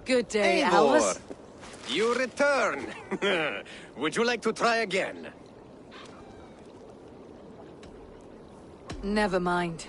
Good day, Eivor, Alice. you return. Would you like to try again? Never mind.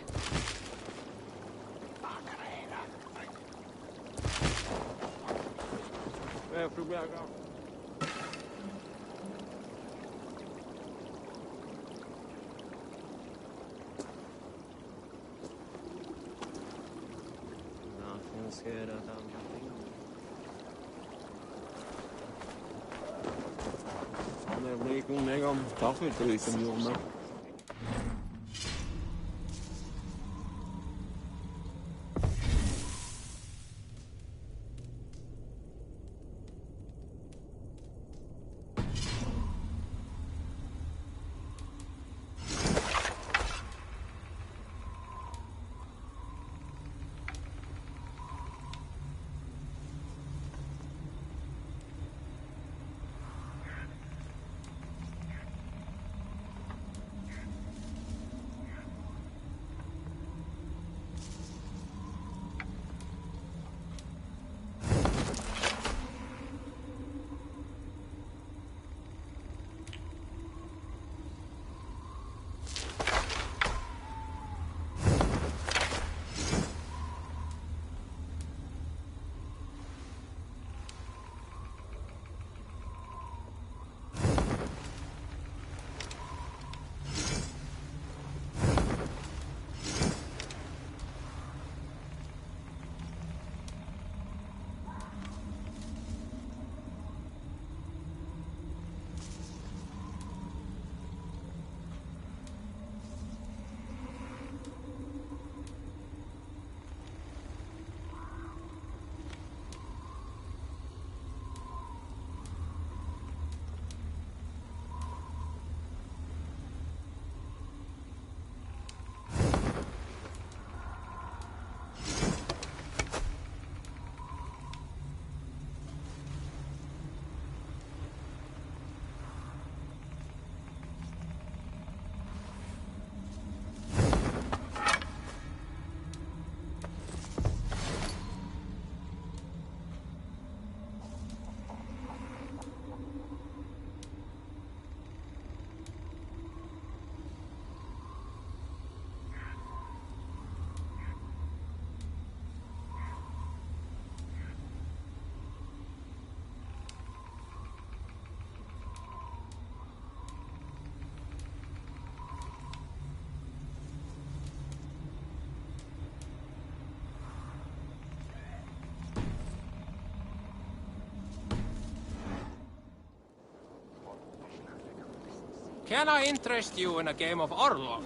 Can I interest you in a game of Orlog?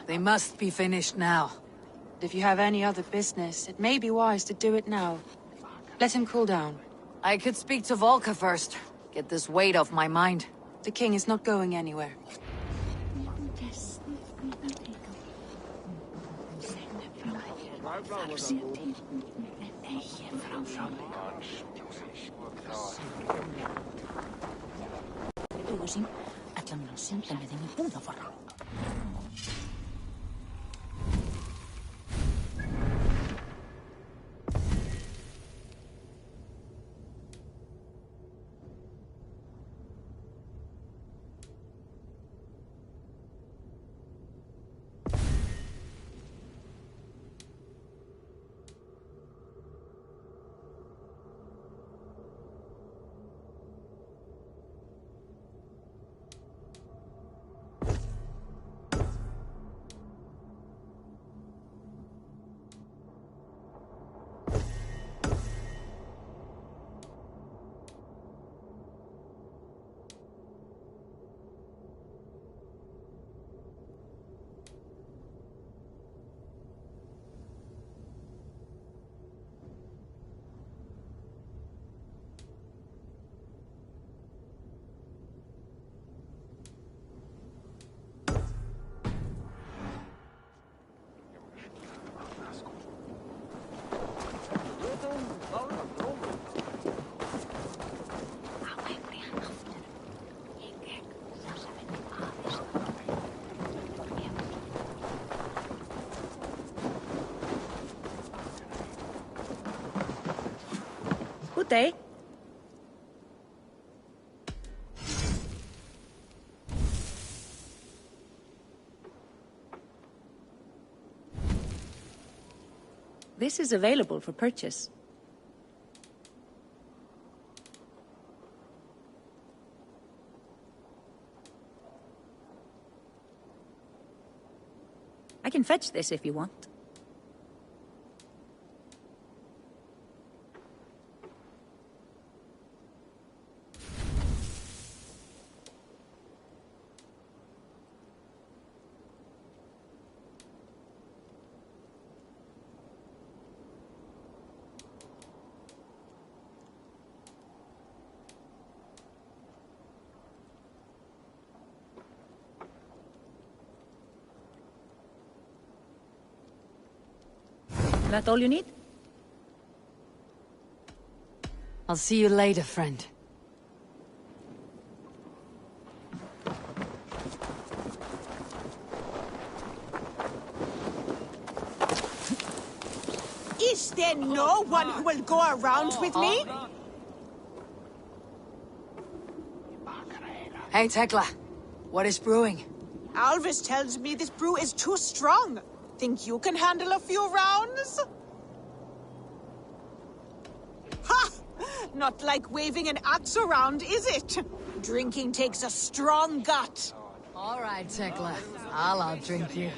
They must be finished now. If you have any other business, it may be wise to do it now. Let him cool down. I could speak to Volka first. Get this weight off my mind. The king is not going anywhere. Good day. This is available for purchase. I can fetch this if you want. That all you need? I'll see you later, friend. Is there no one who will go around with me? Hey, Tekla. What is brewing? Alvis tells me this brew is too strong. Think you can handle a few rounds? Ha! Not like waving an axe around, is it? Drinking takes a strong gut. All right, Tekla. I'll outdrink you.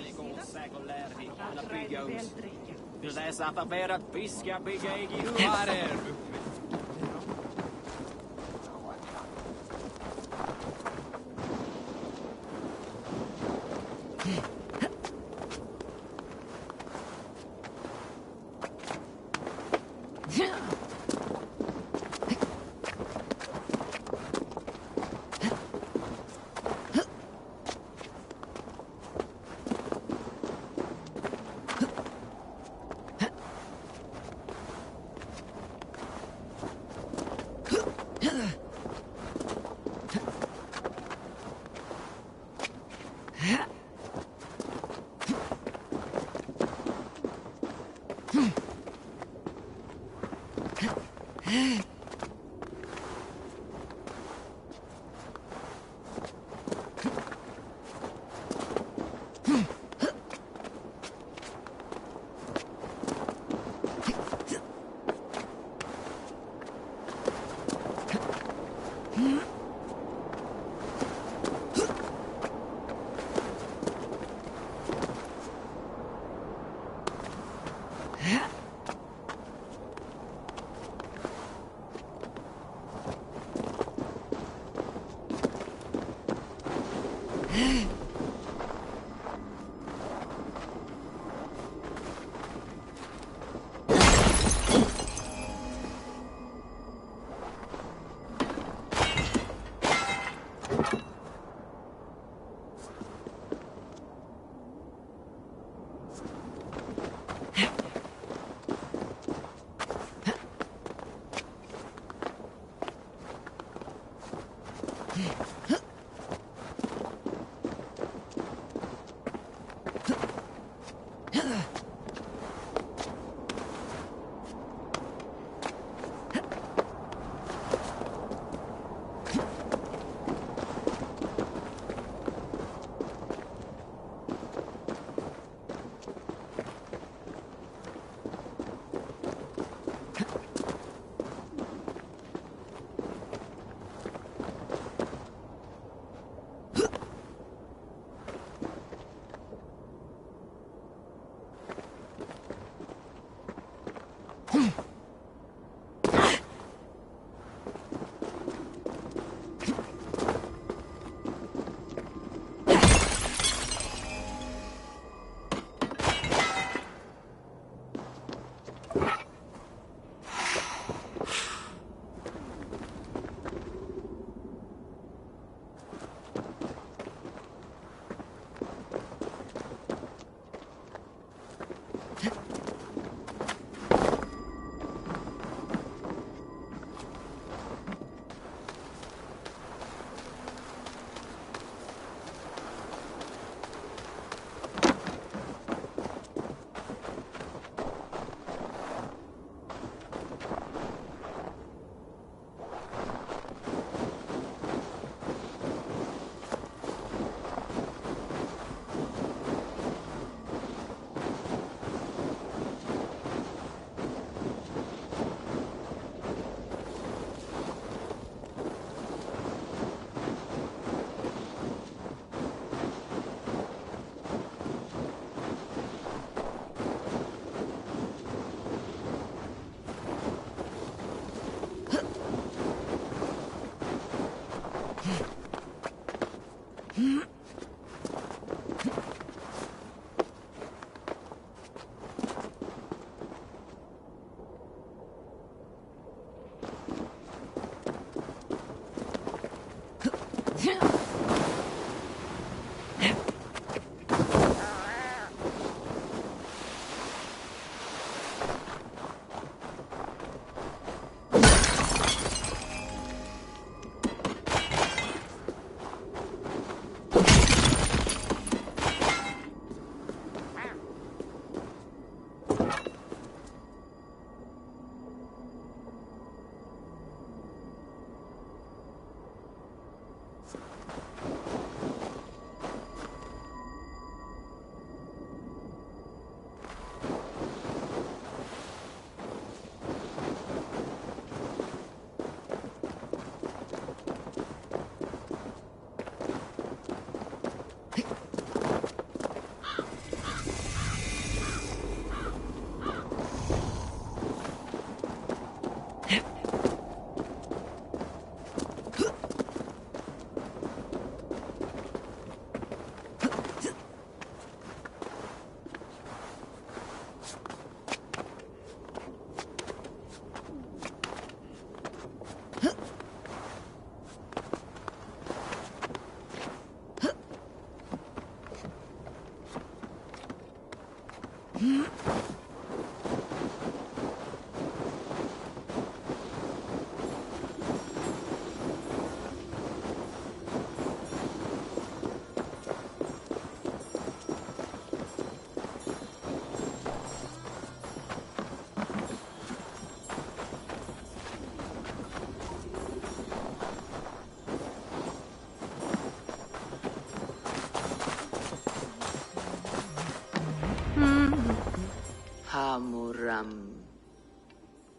Hamuram.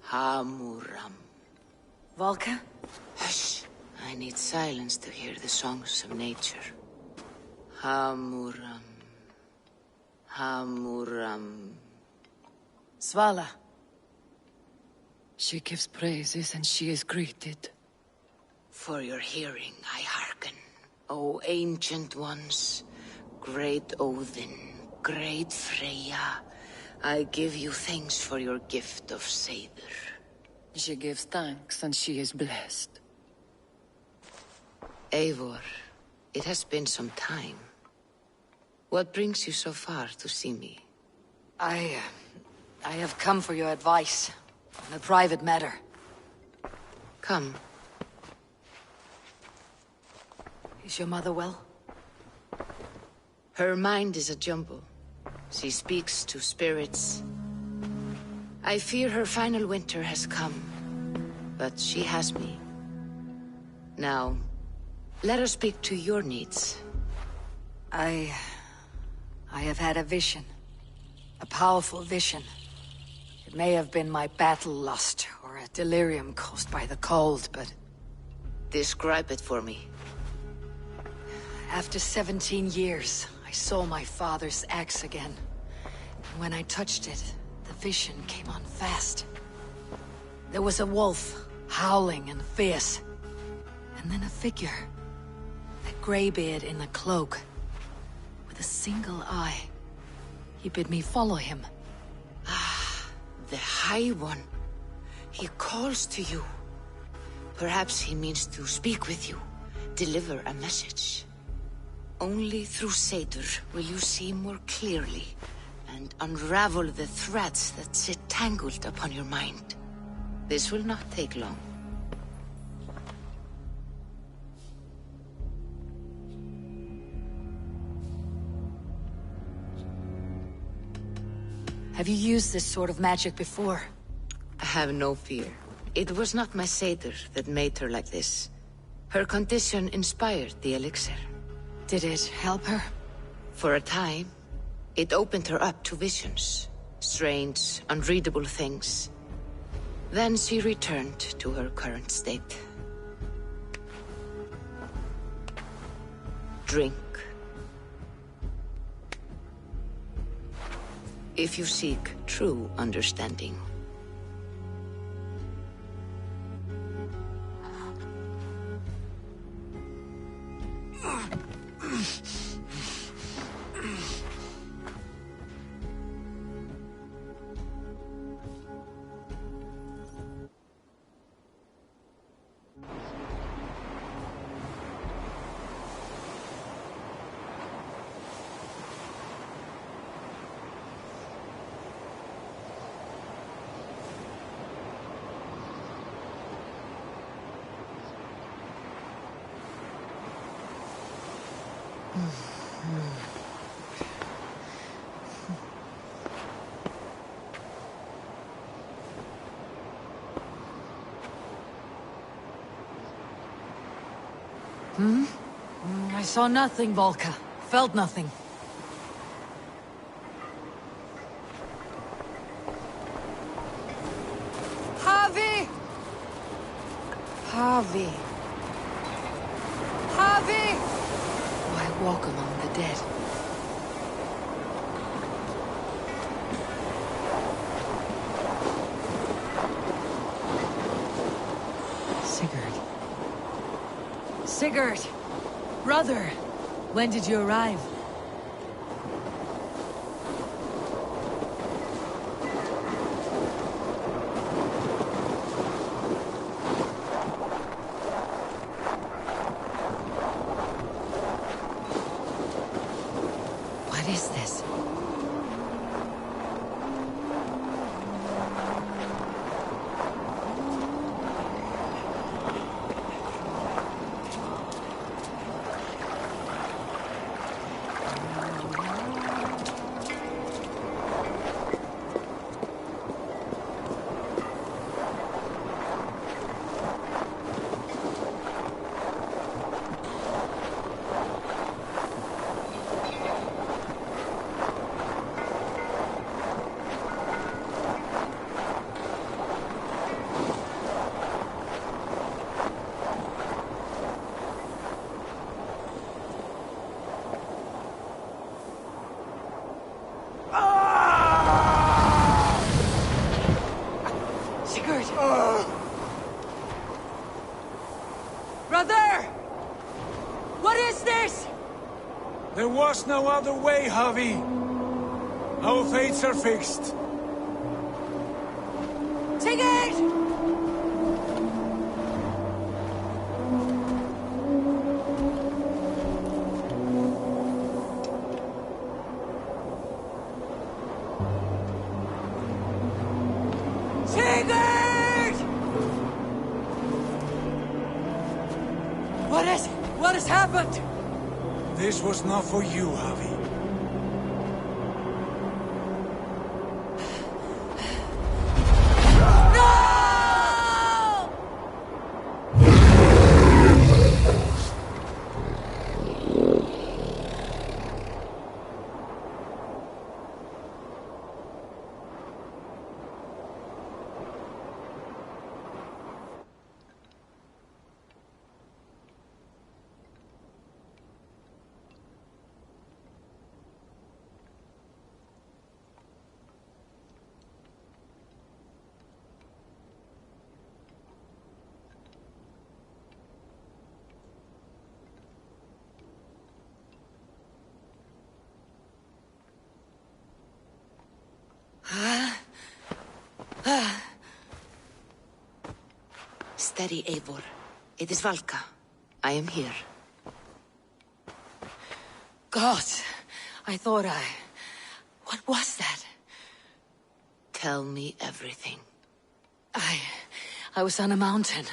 Hamuram. Volka? Hush. I need silence to hear the songs of nature. Hamuram. Hamuram. Svala. She gives praises and she is greeted. For your hearing I hearken, O ancient ones, great Odin, great Freya. I give you thanks for your gift of Seder. She gives thanks and she is blessed. Eivor, it has been some time. What brings you so far to see me? I have come for your advice on a private matter. Come. Is your mother well? Her mind is a jumble. She speaks to spirits. I fear her final winter has come, but she has me. Now, let us speak to your needs. I have had a vision. A powerful vision. It may have been my battle lust, or a delirium caused by the cold, but... Describe it for me. After 17 years, I saw my father's axe again. And when I touched it, the vision came on fast. There was a wolf, howling and fierce. And then a figure. A greybeard in a cloak. With a single eye. He bid me follow him. Ah, the High One. He calls to you. Perhaps he means to speak with you. Deliver a message. Only through Seder will you see more clearly and unravel the threads that sit tangled upon your mind. This will not take long. Have you used this sort of magic before? I have no fear. It was not my Seder that made her like this. Her condition inspired the elixir. Did it help her? For a time, it opened her up to visions. Strange, unreadable things. Then she returned to her current state. Drink. If you seek true understanding. I saw nothing, Volka. Felt nothing. Harvey! Harvey. Harvey! Why walk among the dead? Sigurd. Sigurd! Brother! When did you arrive? What is this? Brother! What is this? There was no other way, Javi. Our fates are fixed. Sigurd! Sigurd! What has happened? This was not for you, Javi. Steady, Eivor. It is Valka. I am here. God, I thought What was that? Tell me everything. I was on a mountain,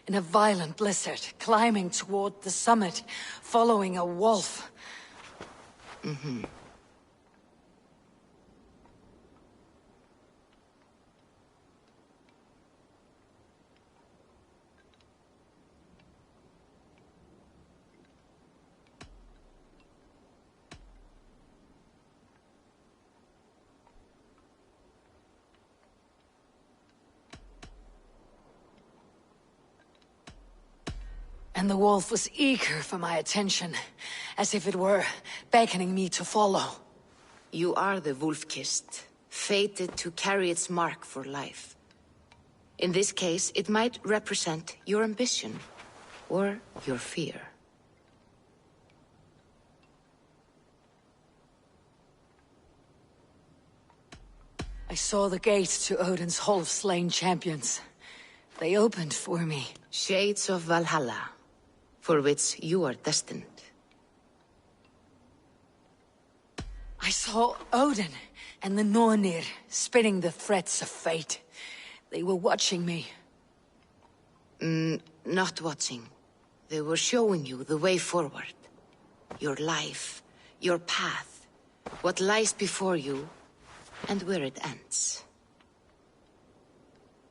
in a violent blizzard, climbing toward the summit, following a wolf. Mm-hmm. And the wolf was eager for my attention, as if it were beckoning me to follow. You are the wolf-kissed, fated to carry its mark for life. In this case, it might represent your ambition, or your fear. I saw the gate to Odin's Hall of Slain Champions. They opened for me. Shades of Valhalla, for which you are destined. I saw Odin and the Nornir spinning the threads of fate. They were watching me. Not watching. They were showing you the way forward. your life, your path, what lies before you, and where it ends.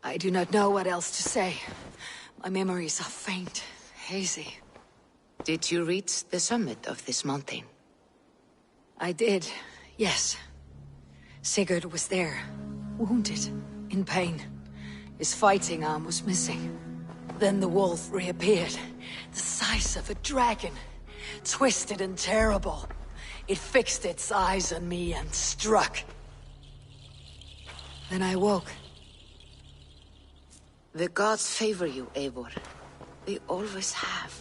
I do not know what else to say. My memories are faint, hazy. Did you reach the summit of this mountain? I did, yes. Sigurd was there, wounded, in pain. His fighting arm was missing. Then the wolf reappeared, the size of a dragon, twisted and terrible. It fixed its eyes on me and struck. Then I woke. The gods favor you, Eivor. They always have.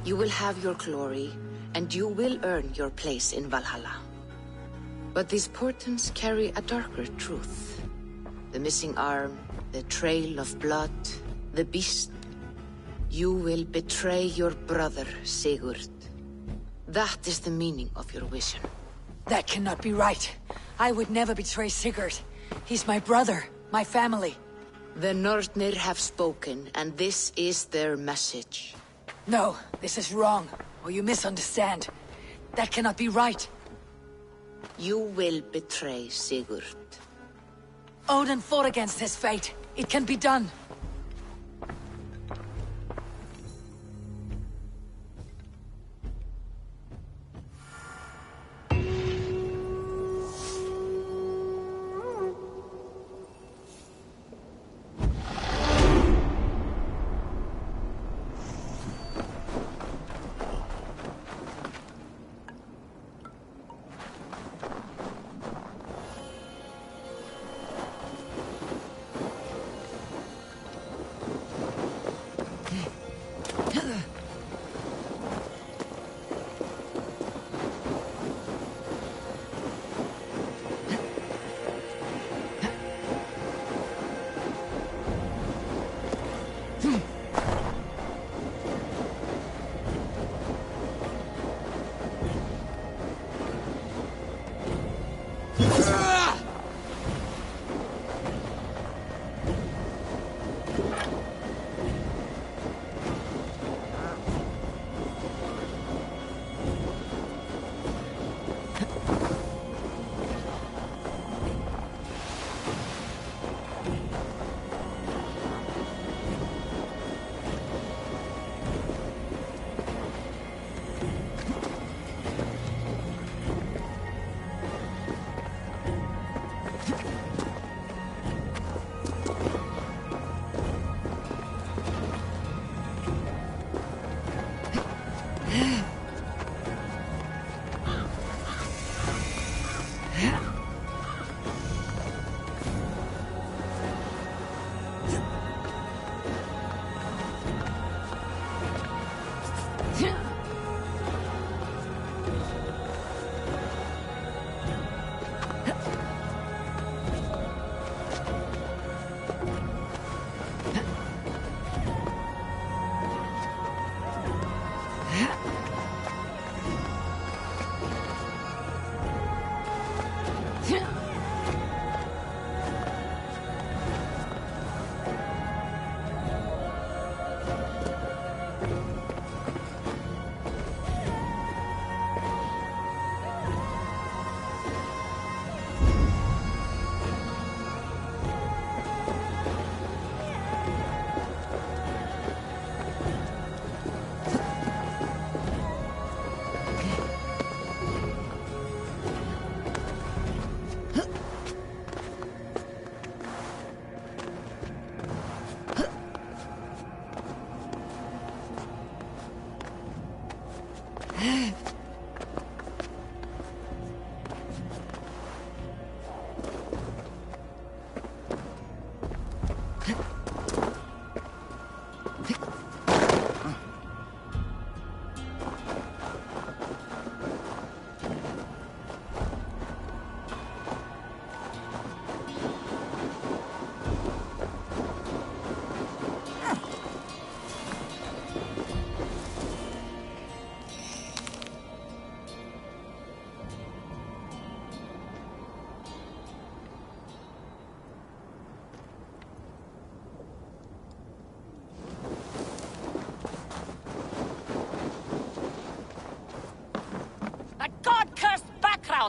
You will have your glory, and you will earn your place in Valhalla. But these portents carry a darker truth. The missing arm, the trail of blood, the beast. You will betray your brother, Sigurd. That is the meaning of your vision. That cannot be right. I would never betray Sigurd. He's my brother, my family. The Nornir have spoken, and this is their message. No, this is wrong, or you misunderstand. That cannot be right. You will betray Sigurd. Odin fought against his fate. It can be done.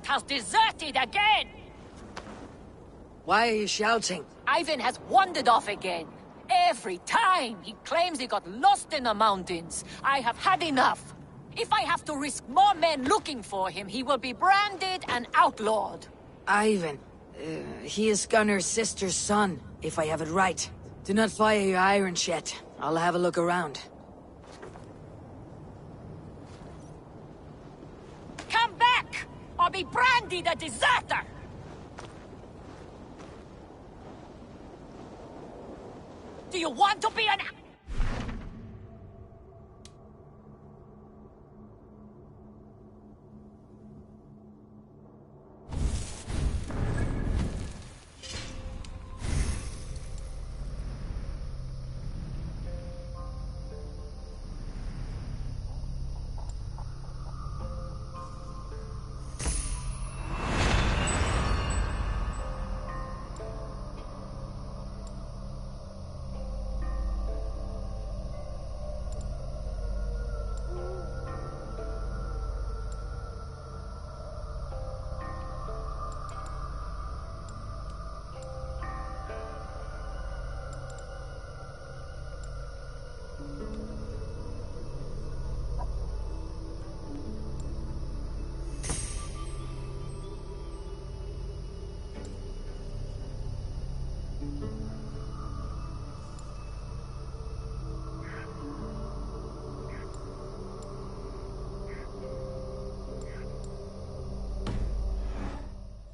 SLIPKNOT has deserted again! Why are you shouting? Ivan has wandered off again. Every time he claims he got lost in the mountains. I have had enough. If I have to risk more men looking for him, he will be branded and outlawed. Ivan. He is Gunnar's sister's son, if I have it right. Do not fire your irons yet. I'll have a look around. Come back, or be branded a deserter! Do you want to be an...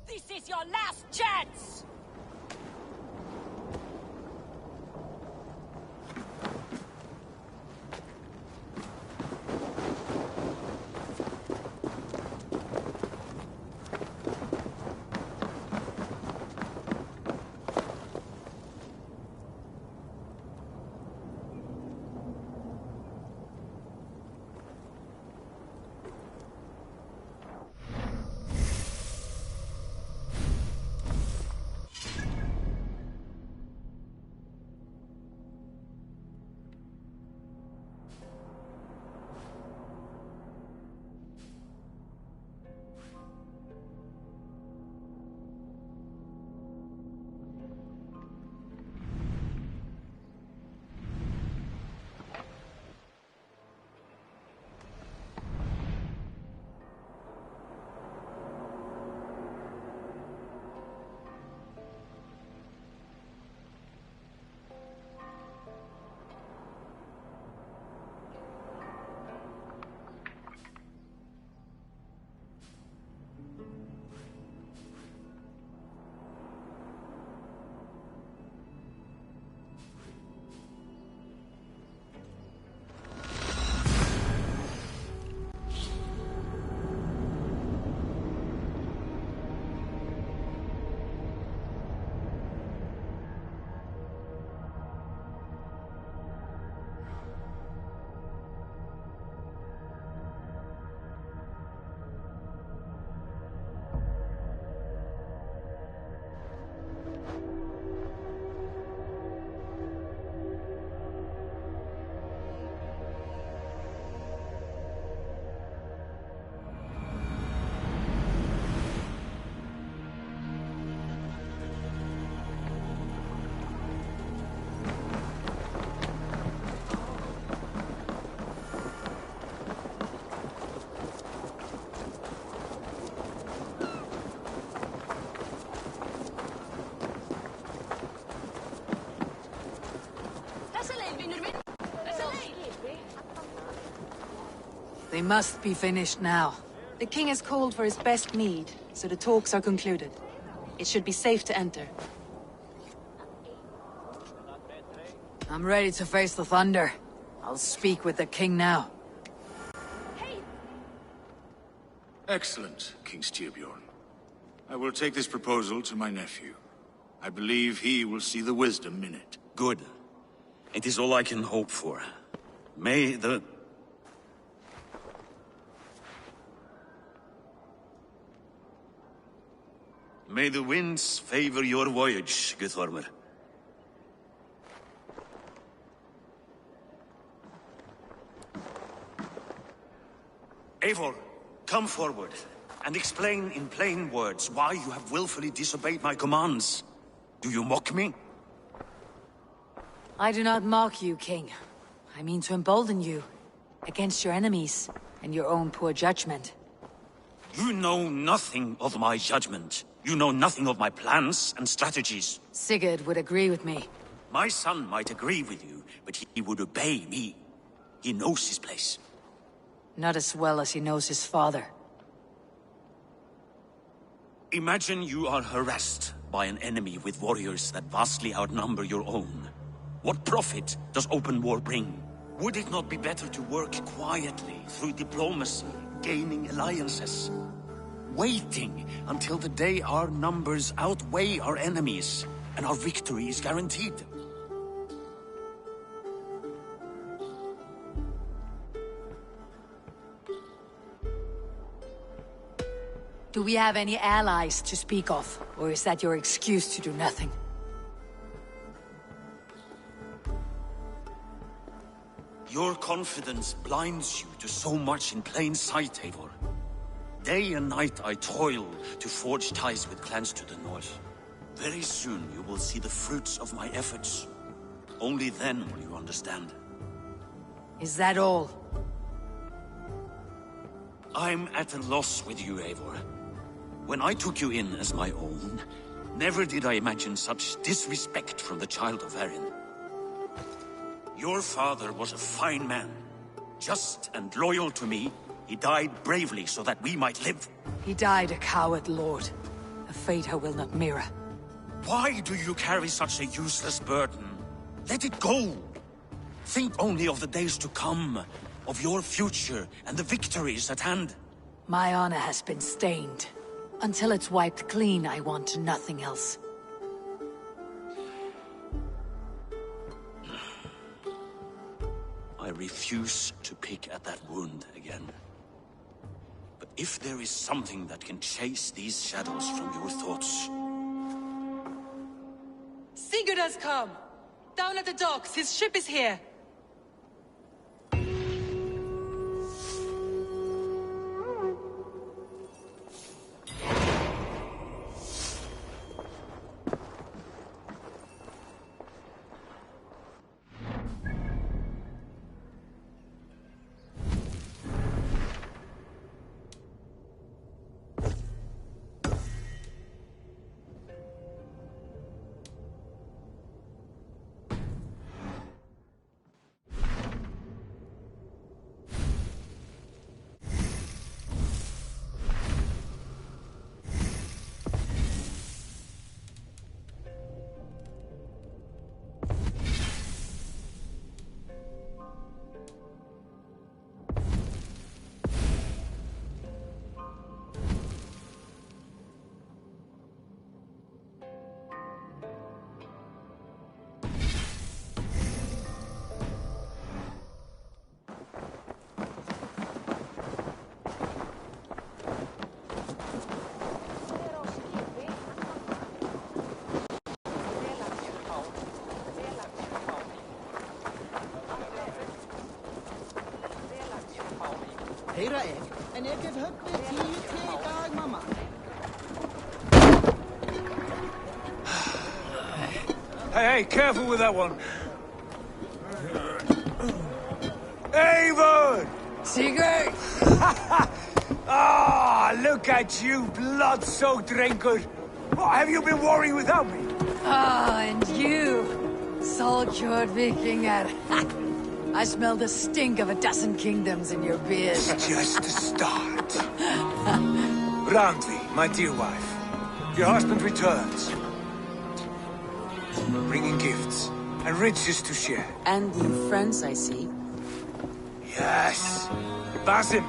This is your last chance! They must be finished now. The king has called for his best mead, so the talks are concluded. It should be safe to enter. I'm ready to face the thunder. I'll speak with the king now. Excellent, King Styrbjorn. I will take this proposal to my nephew. I believe he will see the wisdom in it. Good. It is all I can hope for. May the winds favor your voyage, Guthormer. Eivor, come forward and explain in plain words why you have willfully disobeyed my commands. Do you mock me? I do not mock you, King. I mean to embolden you against your enemies and your own poor judgment. You know nothing of my judgment. You know nothing of my plans and strategies. Sigurd would agree with me. My son might agree with you, but he would obey me. He knows his place. Not as well as he knows his father. Imagine you are harassed by an enemy with warriors that vastly outnumber your own. What profit does open war bring? Would it not be better to work quietly through diplomacy, gaining alliances? Waiting until the day our numbers outweigh our enemies and our victory is guaranteed. Do we have any allies to speak of? Or is that your excuse to do nothing? Your confidence blinds you to so much in plain sight, Eivor. Day and night I toil to forge ties with clans to the north. Very soon you will see the fruits of my efforts. Only then will you understand. Is that all? I'm at a loss with you, Eivor. When I took you in as my own, never did I imagine such disrespect from the child of Erin. Your father was a fine man. Just and loyal to me, he died bravely so that we might live. He died a coward, Lord. A fate I will not mirror. Why do you carry such a useless burden? Let it go! Think only of the days to come, of your future and the victories at hand. My honor has been stained. Until it's wiped clean, I want nothing else. I refuse to pick at that wound again. But if there is something that can chase these shadows from your thoughts... Sigurd has come! Down at the docks, his ship is here! Heyra en get höggvið 10 í dag, mamma. Hey, careful with that one. Avon! Sigurd! Look at you, blood-soaked raincoat. What, have you been warring without me? And you, soul-cured Vikinger. I smell the stink of a dozen kingdoms in your beard. It's just the start. Randvi, my dear wife, your husband returns. Bringing gifts and riches to share. And new friends, I see. Yes. Basim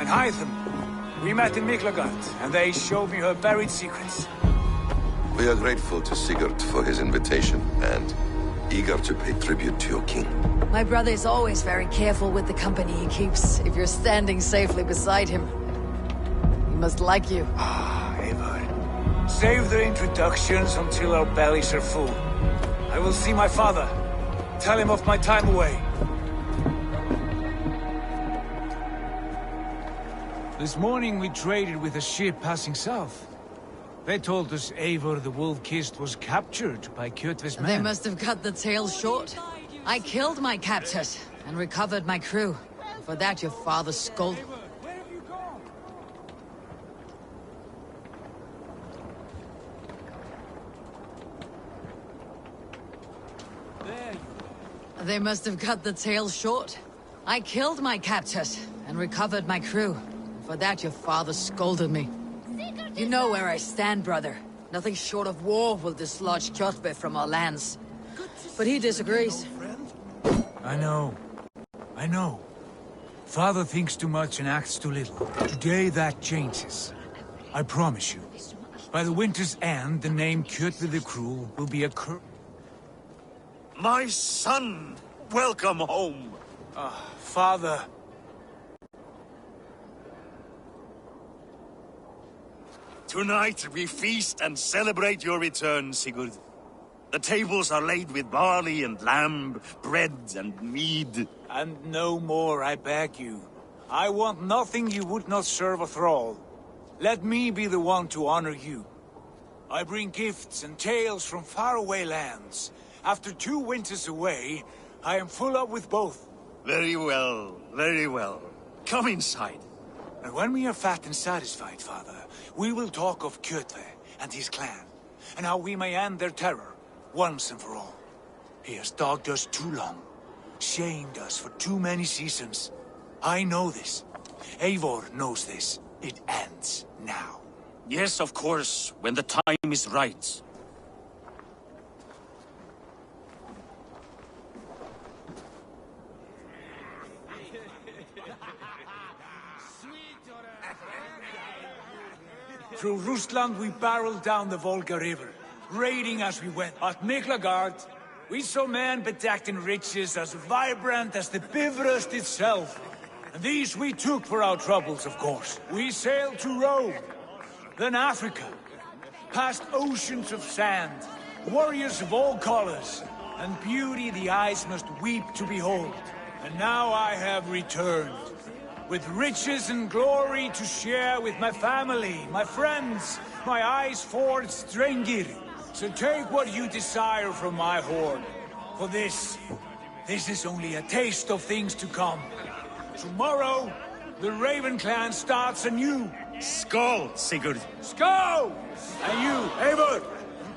and Hytham. We met in Miklagard, and they showed me her buried secrets. We are grateful to Sigurd for his invitation, and eager to pay tribute to your king. My brother is always very careful with the company he keeps. If you're standing safely beside him, he must like you. Eivor. Save the introductions until our bellies are full. I will see my father. Tell him of my time away. This morning we traded with a ship passing south. They told us Eivor the Wolf-Kissed was captured by Kjotve's men. They must have cut the tail short. I killed my captors and recovered my crew. For that your father scolded. Where have you gone? There you They must have cut the tail short. I killed my captors and recovered my crew. For that your father scolded me. You know where I stand, brother. Nothing short of war will dislodge Kjotve from our lands. But he disagrees. I know. I know. Father thinks too much and acts too little. Today that changes. I promise you. By the winter's end, the name Kjotve the Cruel will be a curse. My son! Welcome home! Father. Tonight we feast and celebrate your return, Sigurd. The tables are laid with barley and lamb, bread and mead. And no more, I beg you. I want nothing you would not serve a thrall. Let me be the one to honor you. I bring gifts and tales from faraway lands. After 2 winters away, I am full up with both. Very well, very well. Come inside. And when we are fat and satisfied, Father, we will talk of Kjotve and his clan, and how we may end their terror, once and for all. He has dogged us too long, shamed us for too many seasons. I know this. Eivor knows this. It ends now. Yes, of course, when the time is right. Through Rusland we barreled down the Volga River, raiding as we went. At Miklagard, we saw men bedecked in riches as vibrant as the Bifrost itself. And these we took for our troubles, of course. We sailed to Rome, then Africa, past oceans of sand, warriors of all colors, and beauty the eyes must weep to behold. And now I have returned, with riches and glory to share with my family, my friends, my eyes-forged Strengir. So take what you desire from my hoard. For this is only a taste of things to come. Tomorrow, the Raven clan starts anew. Skål, Sigurd. Skål! And you, Eivor,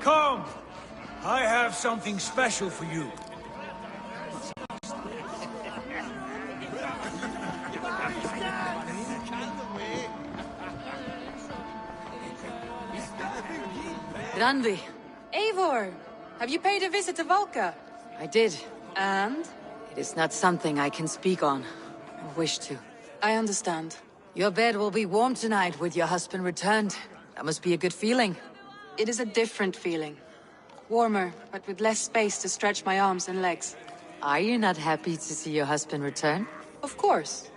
come. I have something special for you. Randvi. Eivor! Have you paid a visit to Valka? I did. And? It is not something I can speak on, and wish to. I understand. Your bed will be warm tonight with your husband returned. That must be a good feeling. It is a different feeling. Warmer, but with less space to stretch my arms and legs. Are you not happy to see your husband return? Of course.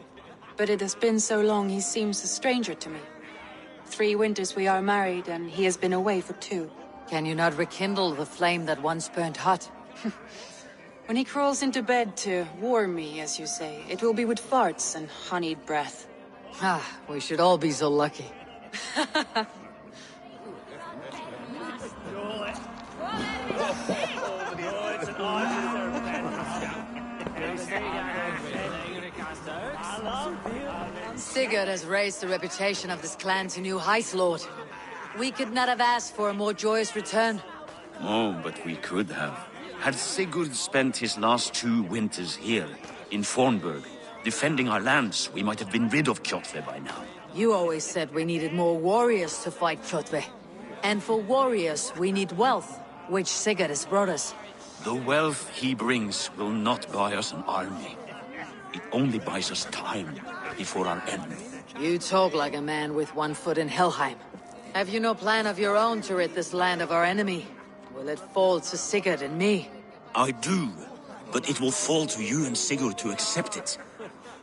But it has been so long he seems a stranger to me. 3 winters we are married, and he has been away for 2. Can you not rekindle the flame that once burnt hot? When he crawls into bed to warm me, as you say, it will be with farts and honeyed breath. Ah, we should all be so lucky. Sigurd has raised the reputation of this clan to new heights, Lord. We could not have asked for a more joyous return. Oh, but we could have. Had Sigurd spent his last 2 winters here, in Fornburg, defending our lands, we might have been rid of Kjotve by now. You always said we needed more warriors to fight Kjotve. And for warriors, we need wealth, which Sigurd has brought us. The wealth he brings will not buy us an army. It only buys us time before our end. You talk like a man with 1 foot in Helheim. Have you no plan of your own to rid this land of our enemy? Will it fall to Sigurd and me? I do, but it will fall to you and Sigurd to accept it.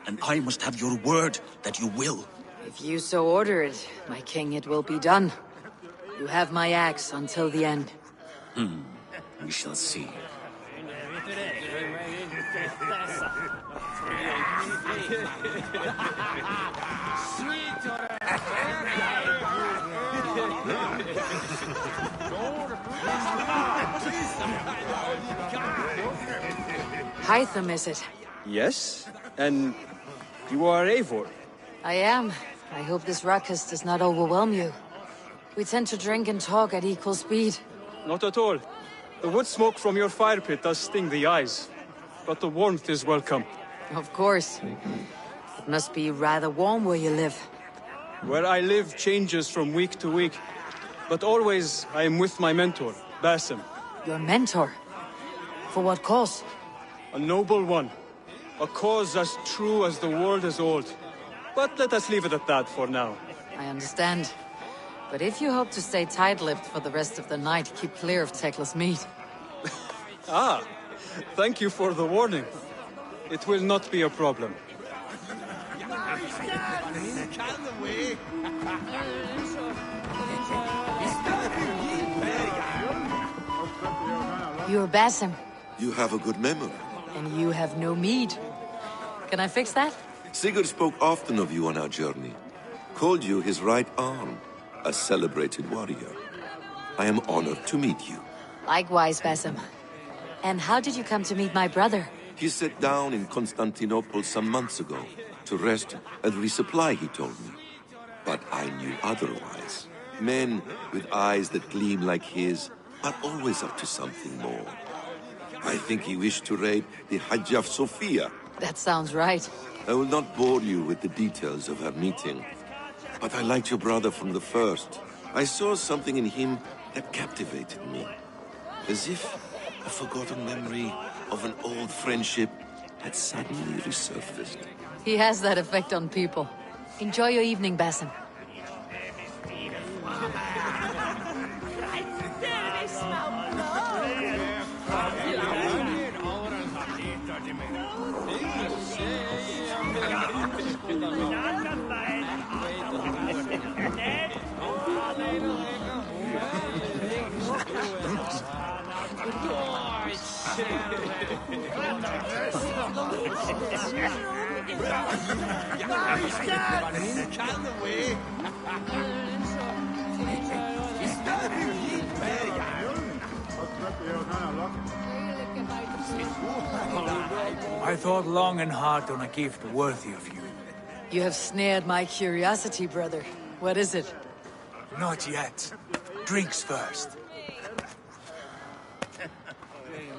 And I must have your word that you will. If you so order it, my king, it will be done. You have my axe until the end. We shall see. Hytham, is it? Yes? And you are Eivor? I am. I hope this ruckus does not overwhelm you. We tend to drink and talk at equal speed. Not at all. The wood smoke from your fire pit does sting the eyes, but the warmth is welcome. Of course. It must be rather warm where you live. Where I live changes from week to week, but always I am with my mentor, Basim. Your mentor? For what cause? A noble one. A cause as true as the world is old. But let us leave it at that for now. I understand. But if you hope to stay tight-lipped for the rest of the night, keep clear of Tekla's meat. Ah, thank you for the warning. It will not be a problem. You're Basim. You have a good memory. And you have no mead. Can I fix that? Sigurd spoke often of you on our journey. Called you his right arm, a celebrated warrior. I am honored to meet you. Likewise, Basim. And how did you come to meet my brother? He sat down in Constantinople some months ago to rest and resupply, he told me. But I knew otherwise. Men with eyes that gleam like his are always up to something more. I think he wished to raid the Hagia Sophia. That sounds right. I will not bore you with the details of our meeting. But I liked your brother from the first. I saw something in him that captivated me. As if a forgotten memory of an old friendship had suddenly resurfaced. He has that effect on people. Enjoy your evening, Basim. I thought long and hard on a gift worthy of you. You have snared my curiosity, brother. What is it? Not yet. Drinks first.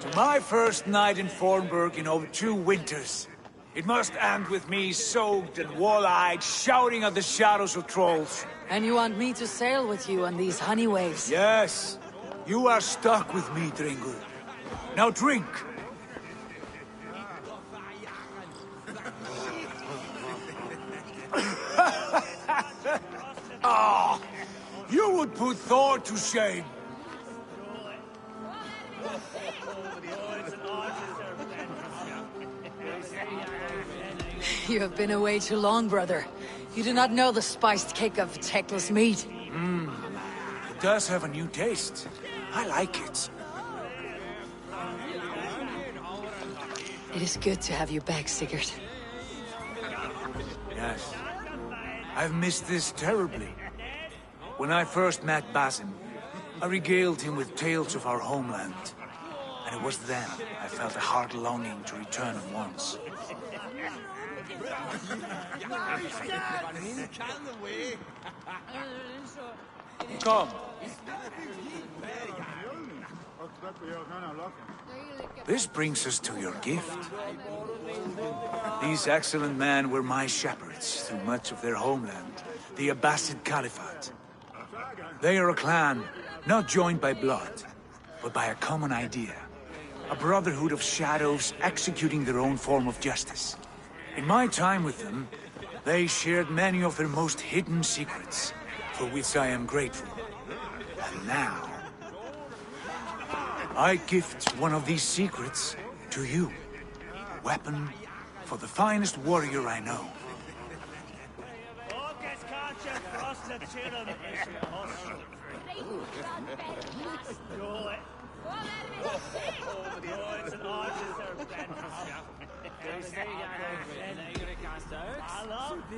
To my first night in Fornburg in over 2 winters. It must end with me soaked and wall-eyed, shouting at the shadows of trolls. And you want me to sail with you on these honey waves? Yes. You are stuck with me, Dringur. Now drink. Ah, you would put Thor to shame. You have been away too long, brother. You do not know the spiced kick of Tekla's meat. It does have a new taste. I like it. It is good to have you back, Sigurd. Yes. I've missed this terribly. When I first met Basim, I regaled him with tales of our homeland. And it was then I felt a heart longing to return at once. Come. This brings us to your gift. These excellent men were my shepherds through much of their homeland, the Abbasid Caliphate. They are a clan, not joined by blood, but by a common idea. A brotherhood of shadows executing their own form of justice. In my time with them, they shared many of their most hidden secrets, for which I am grateful. And now, I gift one of these secrets to you. A weapon for the finest warrior I know.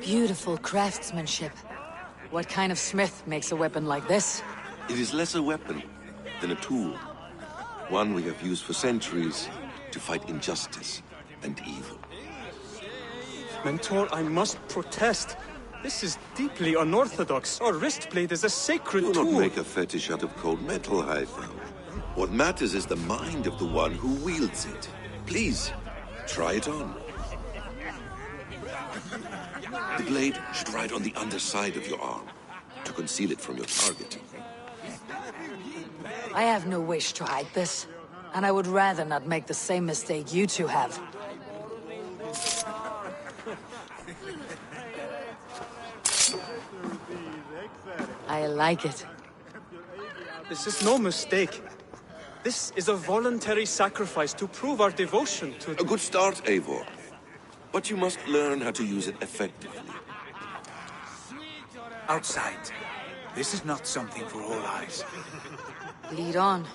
Beautiful craftsmanship. What kind of smith makes a weapon like this? It is less a weapon than a tool. One we have used for centuries to fight injustice and evil. Mentor, I must protest. This is deeply unorthodox. Our wrist blade is a sacred tool. Do not make a fetish out of cold metal, Hytham. What matters is the mind of the one who wields it. Please, try it on. The blade should ride on the underside of your arm, to conceal it from your target. I have no wish to hide this, and I would rather not make the same mistake you two have. I like it. This is no mistake. This is a voluntary sacrifice to prove our devotion to... A good start, Eivor. But you must learn how to use it effectively. Outside. This is not something for all eyes. Lead on.